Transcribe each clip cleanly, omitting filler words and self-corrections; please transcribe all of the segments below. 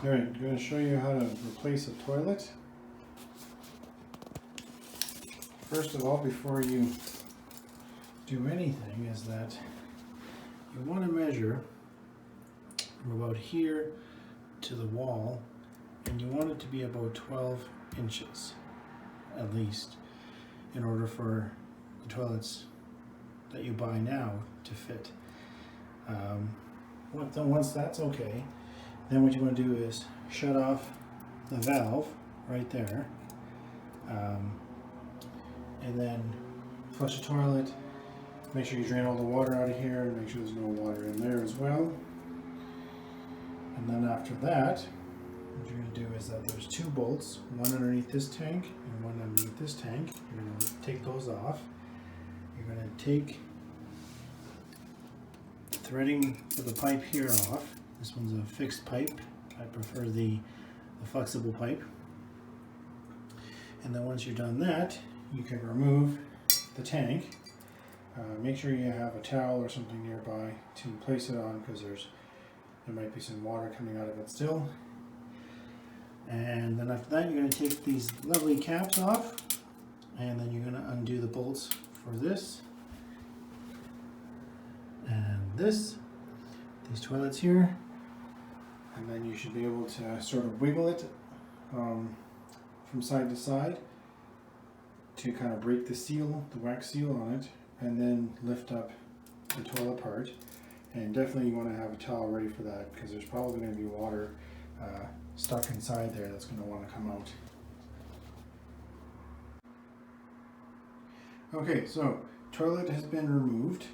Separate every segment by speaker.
Speaker 1: Alright, I'm going to show you how to replace a toilet. First of all, before you do anything, is that you want to measure from about here to the wall, and you want it to be about 12 inches at least in order for the toilets that you buy now to fit. Once that's okay, then what you want to do is shut off the valve right there, and then flush the toilet. Make sure you drain all the water out of here and make sure there's no water in there as well. And then after that, what you're going to do is that there's two bolts, one underneath this tank and one underneath this tank. You're going to take those off. You're going to take the threading for the pipe here off. This one's a fixed pipe. I prefer the flexible pipe. And then once you've done that, you can remove the tank. Make sure you have a towel or something nearby to place it on, because there might be some water coming out of it still. And then after that, you're going to take these lovely caps off, and then you're going to undo the bolts for this and these toilets here, and then you should be able to sort of wiggle it from side to side to kind of break the seal, the wax seal on it, and then lift up the toilet part. And definitely you want to have a towel ready for that, because there's probably going to be water stuck inside there that's going to want to come out. Okay, so toilet has been removed,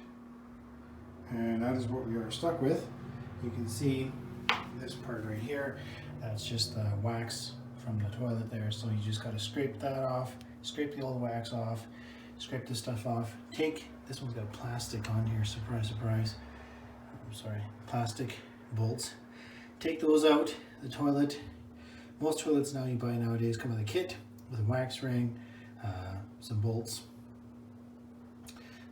Speaker 1: and that is what we are stuck with. You can see this part right here, that's just the wax from the toilet there, so you just got to scrape that off, scrape the old wax off, scrape this stuff off. This one's got plastic on here, surprise, surprise. I'm sorry, plastic bolts. Take those out. The toilet, most toilets now you buy nowadays come with a kit with a wax ring, some bolts.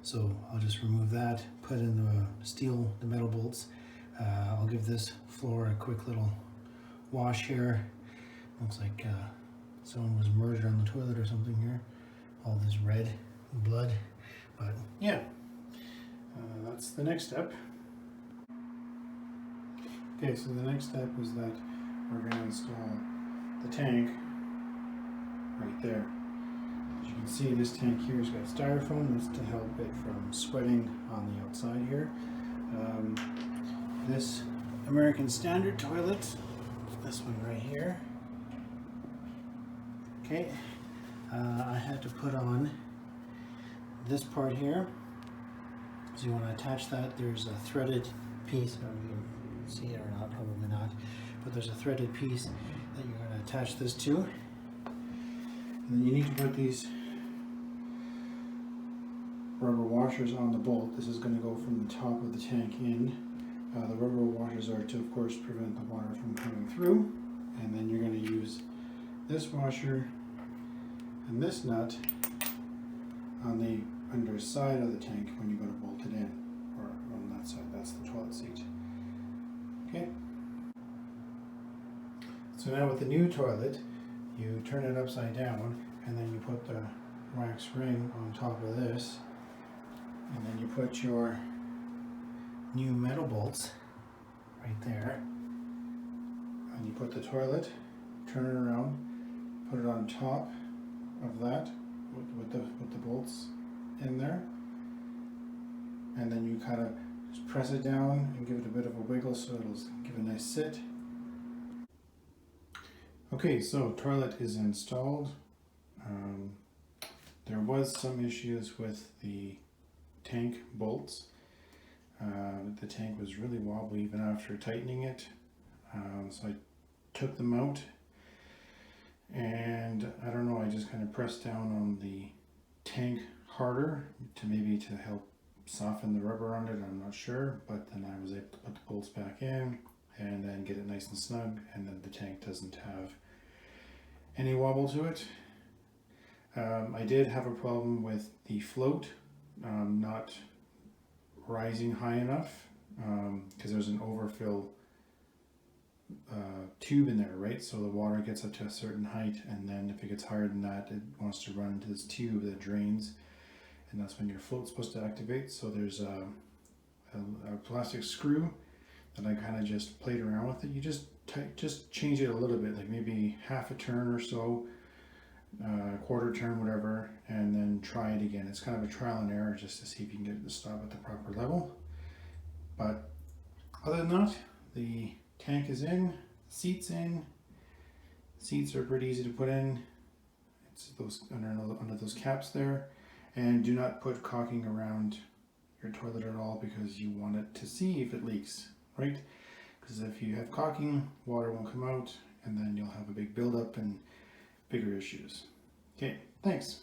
Speaker 1: So I'll just remove that, put in the metal bolts. I'll give this floor a quick little wash here. Looks like someone was murdered on the toilet or something here. All this red blood, but yeah, that's the next step. Okay, so the next step is that we're going to install the tank right there. As you can see, this tank here has got styrofoam. That's to help it from sweating on the outside here. This American Standard toilet, this one right here. Okay, I had to put on this part here. So you want to attach that. There's a threaded piece. I don't know if you can see it or not, probably not. But there's a threaded piece that you're going to attach this to. And then you need to put these rubber washers on the bolt. This is going to go from the top of the tank in. The rubber washers are to, of course, prevent the water from coming through. And then you're going to use this washer and this nut on the underside of the tank when you're going to bolt it in, or on that side. That's the toilet seat. Okay. So now with the new toilet, you turn it upside down, and then you put the wax ring on top of this, and then you put your new metal bolts right there, and you put the toilet, turn it around, put it on top of that with the bolts in there, and then you kind of just press it down and give it a bit of a wiggle so it'll give a nice sit. Okay, so toilet is installed. There was some issues with the tank bolts. The tank was really wobbly even after tightening it, so I took them out, and I don't know, I just kind of pressed down on the tank harder to help soften the rubber on it. I'm not sure, but then I was able to put the bolts back in and then get it nice and snug, and then the tank doesn't have any wobble to it. I did have a problem with the float not rising high enough, because there's an overfill tube in there, right? So the water gets up to a certain height, and then if it gets higher than that, it wants to run into this tube that drains, and that's when your float's supposed to activate. So there's a plastic screw that I kind of just played around with it. You just change it a little bit, like maybe half a turn or so, quarter turn, whatever, and then try it again. It's kind of a trial and error just to see if you can get it to stop at the proper level. But other than that, the tank is in, seats in. Seats are pretty easy to put in. It's those under those caps there. And do not put caulking around your toilet at all, because you want it to see if it leaks, right? Because if you have caulking, water won't come out, and then you'll have a big buildup and bigger issues. Okay, thanks.